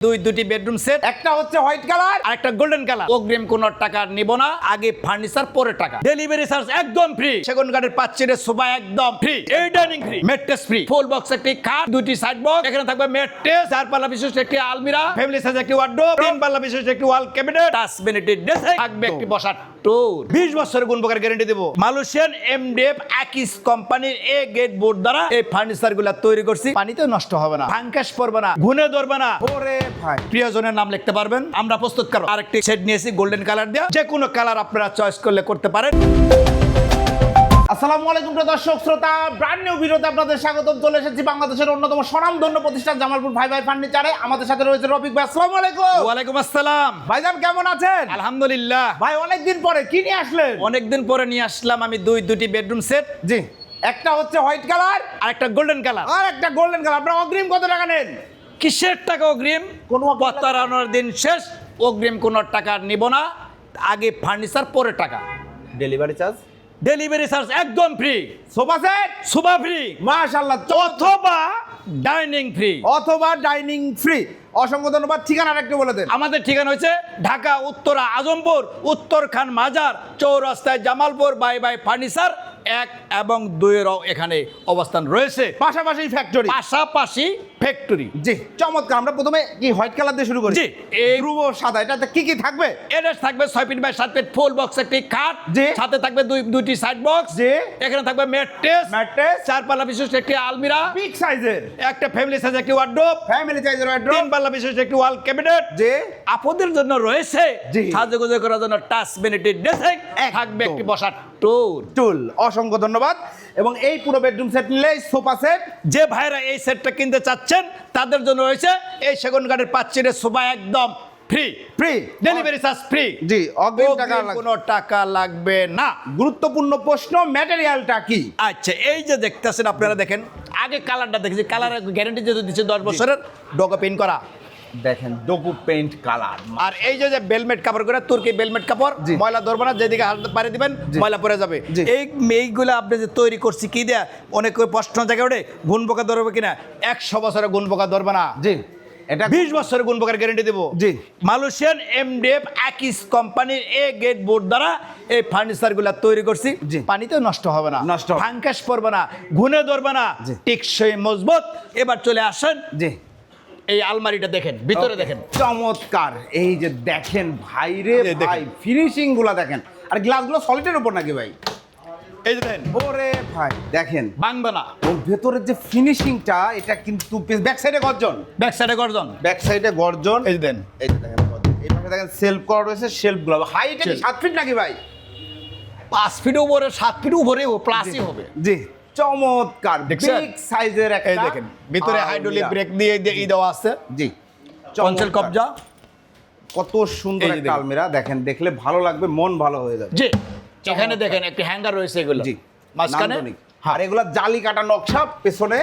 দুটি bedroom set, একটা হচ্ছে হোয়াইট কালার আর একটা গোল্ডেন কালার। অগ্রিম কোনো টাকা নিব না, আগে ফার্নিচার পরে টাকা। ডেলিভারি চার্জ একদম ফ্রি। সেগুন কাঠের 5 সিটের সোফা একদম ফ্রি, এই ডাইনিং ফ্রি, ম্যাট্রেস ফ্রি, ফুল বক্স একটি খাট, দুটি সাইড বক্স, এখানে থাকবে ম্যাট্রেস, 4 পাল্লা বিশিষ্ট একটি আলমিরা, ফ্যামিলি সাইজ একটি ওয়ার্ডরোব, 3 পাল্লা বিশিষ্ট একটি ওয়াল ক্যাবিনেট, টাচ ভ্যানিটি ড্রেসিং, থাকবে একটি বসার টুল। 20 বছরের গুণপকার গ্যারান্টি দেব। মালয়েশিয়ান এমডিএফ আকিস কোম্পানির এ গেট বোর্ড দ্বারা এই ফার্নিচার গুলা তৈরি করছি। পানিতেও নষ্ট হবে না, ফাঙ্কাস পড়বে না, ঘুনে ধরবে না। ওরে ভাই, প্রিয়জনের নাম লিখতে পারবেন। আমরা প্রস্তুত করব আরেকটি সেট নিয়েছি গোল্ডেন কালার দিয়ে, যে কোনো কালার আপনারা চয়েস করলে করতে পারেন। আসসালামু আলাইকুম প্রিয় দর্শক শ্রোতা, ব্র্যান্ড নিউ ভিডিওতে আপনাদের স্বাগতম। চলে এসেছি বাংলাদেশের অন্যতম স্বনামধন্য প্রতিষ্ঠান জামালপুর ভাই ভাই ফার্নিচারে। আমাদের সাথে রয়েছে রফিক ভাই। আসসালামু আলাইকুম। ওয়ালাইকুম আসসালাম। ভাইজান কেমন আছেন? আলহামদুলিল্লাহ। ভাই অনেকদিন পরে কি নিয়ে আসলেন? অনেকদিন পরে নিয়ে আসলাম আমি দুটি বেডরুম সেট। জি, একটা হচ্ছে হোয়াইট কালার আর একটা গোল্ডেন কালার আর একটা গোল্ডেন কালার। আপনারা অগ্রিম কত টাকা নেন? কিসের টাকা অগ্রিম? কোনো প্রতারণার দিন শেষ। অগ্রিম কোনো টাকা নিব না, আগে ফার্নিচার পরে টাকা। Delivery charge? ডেলিভারি চার্জ একদম free. Sofa set sofa free মাশাআল্লাহ, অথবা ডাইনিং ফ্রি। অথবা ডাইনিং ফ্রি। অসংখ্য ধন্যবাদ। ঠিকানাটা একটু বলে দেন। আমাদের ঠিকানা হচ্ছে ঢাকা উত্তরা আজমপুর, উত্তর খান মাজার, চৌরাস্তায় জামালপুর বাই বাই ফার্নিচার 1 এবং 2 এরও এখানে অবস্থান রয়েছে। পাশাপাশি ফ্যাক্টরি। পাশাপাশি ফ্যাক্টরি। জি, চমৎকার। আমরা প্রথমে কি হোয়াইট কালার দিয়ে শুরু করি? জি, এই ধ্রুব সাদা। এটাতে কি কি থাকবে? এটা থাকবে 6 feet by 7 feet full box একটি খাট, জি। সাথে থাকবে দুটি সাইড বক্স, জি। এখানে থাকবে ম্যাট্রেস, 4 পাল্লা বিশিষ্ট একটি আলমিরা, বিগ সাইজের একটা ফ্যামিলি সাইজ একটি ওয়ার্ডরোব, ফ্যামিলি সাইজের ওয়ার্ডরোব, 3 পাল্লা বিশিষ্ট একটি ওয়াল ক্যাবিনেট। জি। আপদের জন্য রয়েছে জি। সাজগোজ করার জন্য টাচ ভ্যানিটি ড্রেসিং, থাকবে একটি বসার টুল। টুল। অসংখ্য ধন্যবাদ। এবং এই পুরো বেডরুম সেট নিলে সোফা সেট, যে ভাইরা এই সেটটা কিনতে চাচ্ছেন তাদের জন্য রয়েছে এই সেগুন কাঠের 5 সিটের সোফা একদম free. Free, delivery charge free. জি, অগ্রিম টাকা অগ্রিম কোনো টাকা লাগবে না। গুরুত্বপূর্ণ প্রশ্ন, ম্যাটেরিয়ালটা কি? আচ্ছা, এই যে দেখতেছেন আপনারা, দেখেন আগে কালারটা দেখেছি। কালারের গ্যারান্টি যেহেতু দিচ্ছে 10 বছরের, ডগো পেইন্ট করা। দেখেন ডোকু পেইন্ট কালার। আর এই যে বেলমেট কাপড় করে, তুর্কি বেলমেট কাপড়, জি। ময়লা ধরবে না, যেদিকে হাত পারে দিবেন জি। ময়লা পড়ে যাবে। জি। এইগুলো আপনি যে তৈরি করছি কি দেয়া, অনেক প্রশ্ন জায়গায় ওঠে গুণ পোকা ধরবে কিনা। 100 বছরের গুণ পোকা ধরবে না। জি, এটা 20 বছরের গুণ পোকার গ্যারান্টি দেবো। জি। মালয়েশিয়ান এমডিএফ আকিস কোম্পানির এ গেট বোর্ড দ্বারা এই ফার্নিচার গুলা তৈরি করছি। জি। পানিতেও নষ্ট হবে না, নষ্ট হবে না। ফাঙ্কাস পড়বে না, ঘুনে ধরবে না, জি। টেকসই মজবুত। এবার চলে আসেন, জি, এই আলমারিটা দেখেন, ভিতরে দেখেন। চমৎকার। এই যে দেখেন ভাই রে এই দেখেন। ভাই, ফিনিশিং গুলা দেখেন। আর গ্লাসগুলো সলিডের উপর নাকি ভাই? এই যে দেখেন, ওরে ভাই দেখেন, ভাঙবে না। ওর ভেতরের যে ফিনিশিংটা, এটা কিন্তু ব্যাক সাইডে গর্জন, ব্যাক সাইডে গর্জন। ব্যাক সাইডে গর্জন। এই যে দেন, এই যে দেখেন গর্জন। এই পাশে দেখেন সেলফ করা রয়েছে, সেলফগুলো হাইট Shelf। 7 ফিট নাকি ভাই? 5 ফিট উপরে, 7 ফিট উপরে ও প্লাসই হবে। জি, চমৎকার দেখছেন? বিগ সাইজের একটা। এই দেখেন, ভিতরে হাইড্রোলিক আলমিরা। ব্রেক দিয়ে দেওয়া আছে। জি, পঞ্চেল কবজা। কত সুন্দর এই যে একটা দেখেন। আলমিরা। দেখেন, দেখলে ভালো লাগবে, মন ভালো হয়ে যাবে। জি, এখানে দেখেন একটি হ্যাঙ্গার রয়েছে, এগুলো জি, মাঝখানে। নান্দনিক। আর এগুলা জালি কাটা নকশা, পেছনে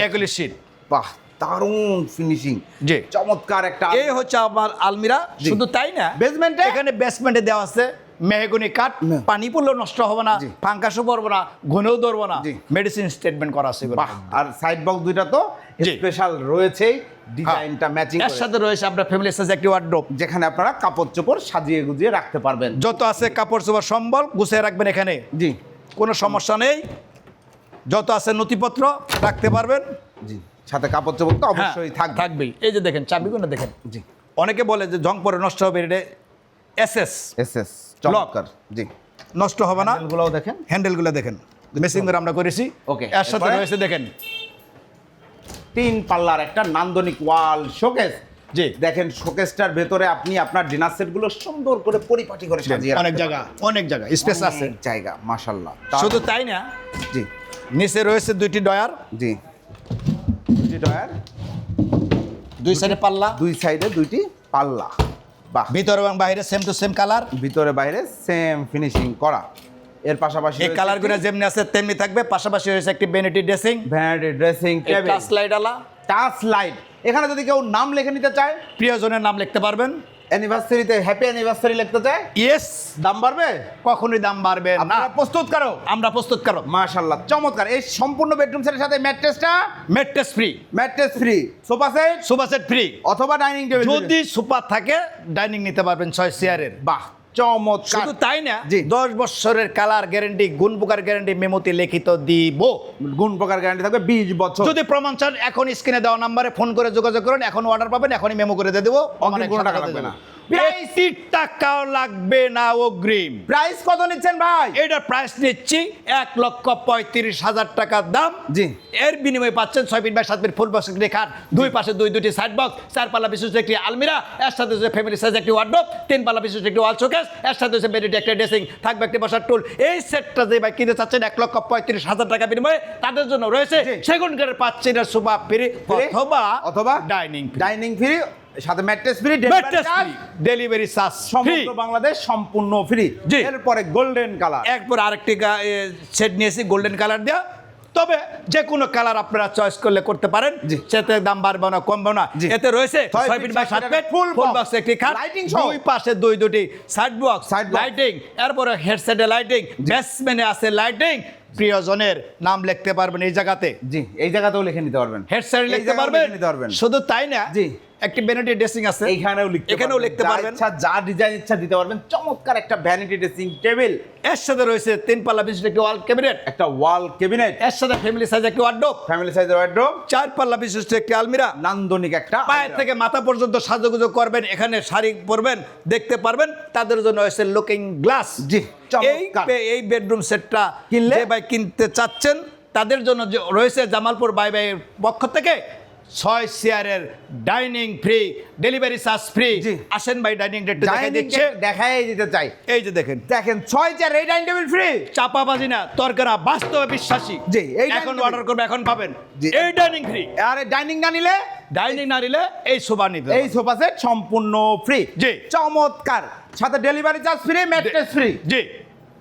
একলি শীট। বাহ, দারুণ ফিনিশিং। জি। চমৎকার একটা এই হচ্ছে আমার আলমিরা। জি। শুধু তাই না, বেসমেন্টে? এখানে বেসমেন্টে দেওয়া আছে মেহগনি কাঠ, পানি পড়লেও নষ্ট হবে না, জি। ফাঙ্কাসও পড়বে না, ঘুনেও ধরবে না। জি। মেডিসিন স্টেটমেন্ট করা আছে এগুলো। বাহ, আর সাইড বক্স দুইটা তো জি। স্পেশাল রয়েছেই, ডিজাইনটা ম্যাচিং এর সাথে রয়েছে আপনার ফ্যামিলি সাইজ একটি ওয়ার্ডরোব, যেখানে আপনারা কাপড় চোপড় সাজিয়ে গুজিয়ে রাখতে পারবেন। যত আছে কাপড় চোপড় সম্বল গুছিয়ে রাখবেন এখানে, জি, কোনো সমস্যা নেই। যত আছে নথিপত্র রাখতে পারবেন। জি, সাথে কাপড় চোপড় তো হ্যাঁ, অবশ্যই থাকবে। থাকবেই। এই যে দেখেন চাবিগুলো দেখেন। জি, অনেকে বলে যে জং পরে নষ্ট হবে, এটা এসএস এসএস চমৎকার। জি, নষ্ট হবে না। হ্যান্ডেলগুলোও দেখেন। হ্যান্ডেলগুলো দেখেন, মেশিং করে আমরা করেছি। ওকে, এর সাথে এরপরে? রয়েছে দেখেন 3 পাল্লার একটা নান্দনিক ওয়াল শোকেস। জি। দেখেন শোকেসটার ভেতরে আপনি আপনার ডিনার সেটগুলো সুন্দর করে পরিপাটি করে সাজিয়ে অনেক রাখতে জায়গা, পারেন। অনেক জায়গা স্পেস আছে। অনেক জায়গা, মাশাআল্লাহ। শুধু তাই না, জি, নিচে রয়েছে 2টি ডয়ার, জি, দুটি ডয়ার, 2 সাইডে পাল্লা, 2 সাইডে 2টি পাল্লা। বাহ, ভিতর এবং বাইরে সেম টু সেম কালার। ভিতরে বাইরে সেম ফিনিশিং করা। এর পাশাপাশি এই কালারগুলো যেমনি আছে তেমনি থাকবে। পাশাপাশি রয়েছে একটি vanity dressing, vanity dressing table, touch light আলা। Touch light. এখানে যদি কেউ নাম লিখে নিতে চায়, প্রিয়জনের নাম লিখতে পারবেন। অ্যানিভার্সারিতে হ্যাপি অ্যানিভার্সারি লিখতে চায়, ইয়েস, দাম বাড়বে? কখনোই দাম বাড়বে না। আপনারা প্রস্তুত করো। আমরা প্রস্তুত করো। মাশাআল্লাহ, চমৎকার। এই সম্পূর্ণ বেডরুম সেটের সাথে mattress free, free, sofa set sofa set free, অথবা ডাইনিং টেবিল। যদি সোফা থাকে ডাইনিং নিতে পারবেন 6 চেয়ারের। বাহ, চমৎকার। শুধু তাই না, জি। 10 বছরের কালার গ্যারান্টি, গুণ প্রকার গ্যারান্টি মেমোতে লিখিত দিব। গুণ প্রকার গ্যারান্টি থাকবে 20 বছর। যদি প্রমাণ চান এখন স্ক্রিনে দেওয়া নম্বরে ফোন করে যোগাযোগ করুন, এখন অর্ডার পাবেন, এখনই মেমো করে দিয়ে দেবো। অগ্রিম কোনো টাকা লাগবে না। প্রাইস টাকাও লাগবে না অগ্রিম। প্রাইস কত নিচ্ছেন ভাই? এটার প্রাইস নিচ্ছি 1,35,000 টাকার দাম। জি। এর বিনিময়ে পাচ্ছেন 6 feet by 7 feet full box একটি খাট, দুই পাশে দুটি সাইড বক্স, 4 পাল্লা বিশিষ্ট একটি আলমিরা, এর সাথে হচ্ছে ফ্যামিলি সাইজ একটি ওয়ার্ডরোব, 3 পাল্লা বিশিষ্ট একটি ওয়াল শোকেস, এর সাথে হচ্ছে বেডরুম একটা ড্রেসিং, থাকবে একটি বসার টুল। এই সেটটা যে ভাই কিনতে চাচ্ছেন 1,35,000 টাকা বিনিময়ে, তাদের জন্য রয়েছে জি। সেগুন কাঠের 5 চেয়ারের সোফা ফ্রি অথবা ডাইনিং ফ্রি, সাথে mattress free, delivery charge free, সমগ্র বাংলাদেশ সম্পূর্ণ ফ্রি। জি। এরপরে গোল্ডেন কালার, এরপর আরেকটি সেট নিয়েছি গোল্ডেন কালার দেওয়া। তবে যে কোনো কালার আপনারা চয়েস করলে করতে পারেন, জি। সেতে দাম বাড়বে না কমবে না। জি। এতে রয়েছে 6 6 feet by 7 feet full full box একটি খাট, লাইটিং সহ, দুই পাশে দুটি side box Side box। Lighting, এরপরে হেডসেটে লাইটিং, বেসমেন্টে আছে লাইটিং। প্রিয়জনের নাম লিখতে পারবেন এই জায়গাতে, জি, এই জায়গাতেও লিখে নিতে পারবেন, হেডসেট এই লিখতে জায়গাও পারবেন। লিখে নিতে পারবেন। শুধু তাই না, জি। একটি ভ্যানিটি ড্রেসিং আছে, এখানেও লিখতে যা পারবেন, ইচ্ছা যা ডিজাইন ইচ্ছা দিতে পারবেন। চমৎকার একটা ভ্যানিটি ড্রেসিং টেবিল, এর সাথে রয়েছে 3 পাল্লা বিশিষ্ট একটি ওয়াল ক্যাবিনেট, একটা ওয়াল ক্যাবিনেট, এর সাথে ফ্যামিলি সাইজ একটি ওয়ার্ডরোব, ফ্যামিলি সাইজের ওয়ার্ডরোব, 4 পাল্লা বিশিষ্ট একটি আলমিরা, নান্দনিক একটা পায়ের থেকে মাথা পর্যন্ত সাজুগুজু করবেন, এখানে শাড়ি পরবেন, দেখতে পারবেন। তাদের জন্য হয়েছে লুকিং গ্লাস। জি, এই চমৎকার। এই বেডরুম সেটটা কিনলে? যে ভাই কিনতে চাচ্ছেন তাদের জন্য যে রয়েছে জামালপুর বাই বাইয়ের পক্ষ থেকে 6 চেয়ারের dining free, delivery charge free. জি। আসেন ভাই, ডাইনিং ডেটটা দেখাই দিচ্ছে, দেখাই দিতে চাই। এই যে দেখেন, 6 চেয়ার এই ডাইনিং টেবিল ফ্রি, চাপাবাজি না, তরকারা, বাস্তবে বিশ্বাসী। জি, এই এখন dining অর্ডার করবে, এখন পাবেন। জি। এই ডাইনিং ফ্রি, আর ডাইনিং না নিলে, ডাইনিং না নিলে এই সোফা নিতে এই সোফা সেট সম্পূর্ণ ফ্রি। জি। চমৎকার, সাথে delivery charge free, mattress free. জি।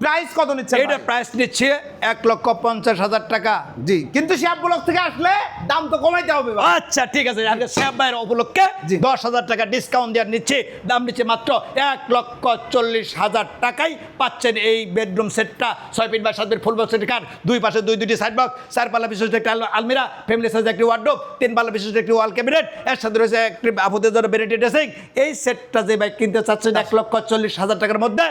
প্রাইস কত নিচ্ছেন? এটা প্রাইস নিচ্ছে 1,50,000 টাকা। জি, কিন্তু শ্যাপ ব্লক থেকে আসলে দাম তো কমাইতে হবে ভাই। আচ্ছা ঠিক আছে, আজকে শ্যাম ভাইয়ের উপলক্ষে জি। 10,000 টাকা ডিসকাউন্ট দেওয়ার নিচ্ছে, দাম নিচ্ছে মাত্র 1,40,000 টাকায় পাচ্ছেন এই বেডরুম সেটটা। 6 feet by 7 feet full box একটি খাট, দুই পাশে দুটি সাইড বক্স, 4 পাল্লা বিশিষ্ট একটি আলমিরা, ফ্যামিলি সাইজ একটি ওয়ার্ডরোব, 3 পাল্লা বিশিষ্ট একটি ওয়াল ক্যাবিনেট, এর সাথে রয়েছে একটি আপুদের জন্য ভ্যানিটি ড্রেসিং। এই সেটটা যে ভাই কিনতে চাচ্ছেন 1,40,000 টাকার মধ্যে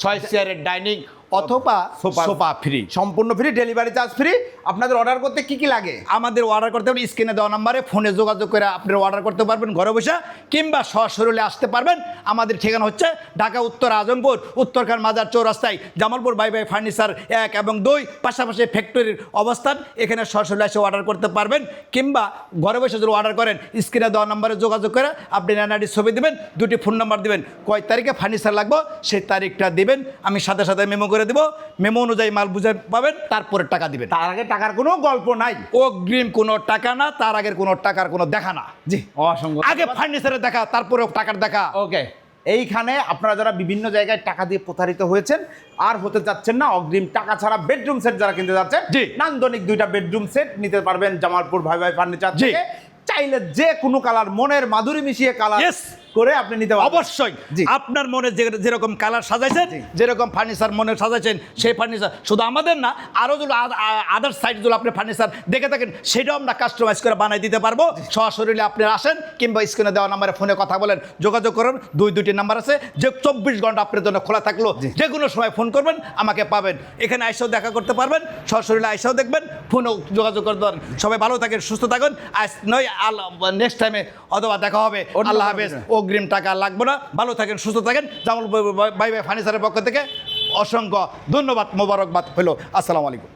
6 চেয়ারের ডাইনিং অথবা সোফা ফ্রি, সম্পূর্ণ ফ্রি, ডেলিভারি চার্জ ফ্রি। আপনাদের অর্ডার করতে কি কি লাগে? আমাদের অর্ডার করতে পারবেন স্ক্রিনে দেওয়া নম্বরে ফোনে যোগাযোগ করে আপনারা অর্ডার করতে পারবেন ঘরে বসে, কিংবা সশরীরে আসতে পারবেন। আমাদের ঠিকানা হচ্ছে ঢাকা উত্তর আজমপুর, উত্তরখান মাজার চৌরাস্তায়, জামালপুর বাই বাই ফার্নিচার 1 এবং 2, পাশাপাশি ফ্যাক্টরির অবস্থান। এখানে সশরীরে এসে অর্ডার করতে পারবেন, কিংবা ঘরে বসে যদি অর্ডার করেন স্ক্রিনে দেওয়া নম্বরে যোগাযোগ করে আপনি এনআইডি ছবি দেবেন, 2টি ফোন নাম্বার দেবেন, কয় তারিখে ফার্নিচার লাগবে সেই তারিখটা দিবেন, আমি সাথে সাথে মেমো করে দেবো। মেমো অনুযায়ী মাল বুঝে পাবেন, তারপরে টাকা দিবেন। তার আগে টাকার কোনো গল্প নাই, অগ্রিম কোনো টাকা না, তার আগের কোনো টাকার কোনো দেখা না। জি, অসংখ্য আগে ফার্নিচারের দেখা, তারপরে টাকার দেখা। ওকে, এইখানে আপনারা যারা বিভিন্ন জায়গায় টাকা দিয়ে প্রতারিত হয়েছেন আর হতে যাচ্ছেন না, অগ্রিম টাকা ছাড়া বেডরুম সেট যারা কিনতে যাচ্ছেন, জি। নান্দনিক 2টা বেডরুম সেট নিতে পারবেন জামালপুর ভাই ভাই ফার্নিচার জি। থেকে। চাইলে যে কোনো কালার, মনের মাধুরী মিশিয়ে কালার Yes। করে আপনি নিতে পারবেন। অবশ্যই জি। আপনার মনে যেরকম কালার সাজাইছেন, জি। যেরকম ফার্নিচার মনে সাজাইছেন, সেই ফার্নিচার শুধু আমাদের না, আরও যদি আদার সাইড যদি আপনি ফার্নিচার দেখে থাকেন সেটাও আমরা কাস্টমাইজ করে বানাই দিতে পারবো। সরাসরি আপনি আসেন, কিংবা স্ক্রিনে দেওয়া নাম্বারে ফোনে কথা বলেন, যোগাযোগ করুন। দুটি নাম্বার আছে, যে 24 ঘন্টা আপনার জন্য খোলা থাকলো, যে কোনো সময় ফোন করবেন আমাকে পাবেন। এখানে আইসাও দেখা করতে পারবেন, সরাসরি আইসাও দেখবেন, ফোনেও যোগাযোগ করতে পারেন। সবাই ভালো থাকেন, সুস্থ থাকুন। আজ নয়, নেক্সট টাইমে অথবা দেখা হবে। আল্লাহ হাফেজ। অগ্রিম টাকা লাগবে না, ভালো থাকেন, সুস্থ থাকেন। জামালপুর বাই বাই ফার্নিচারের পক্ষ থেকে অসংখ্য ধন্যবাদ, মোবারকবাদ হলো। আসসালামু আলাইকুম।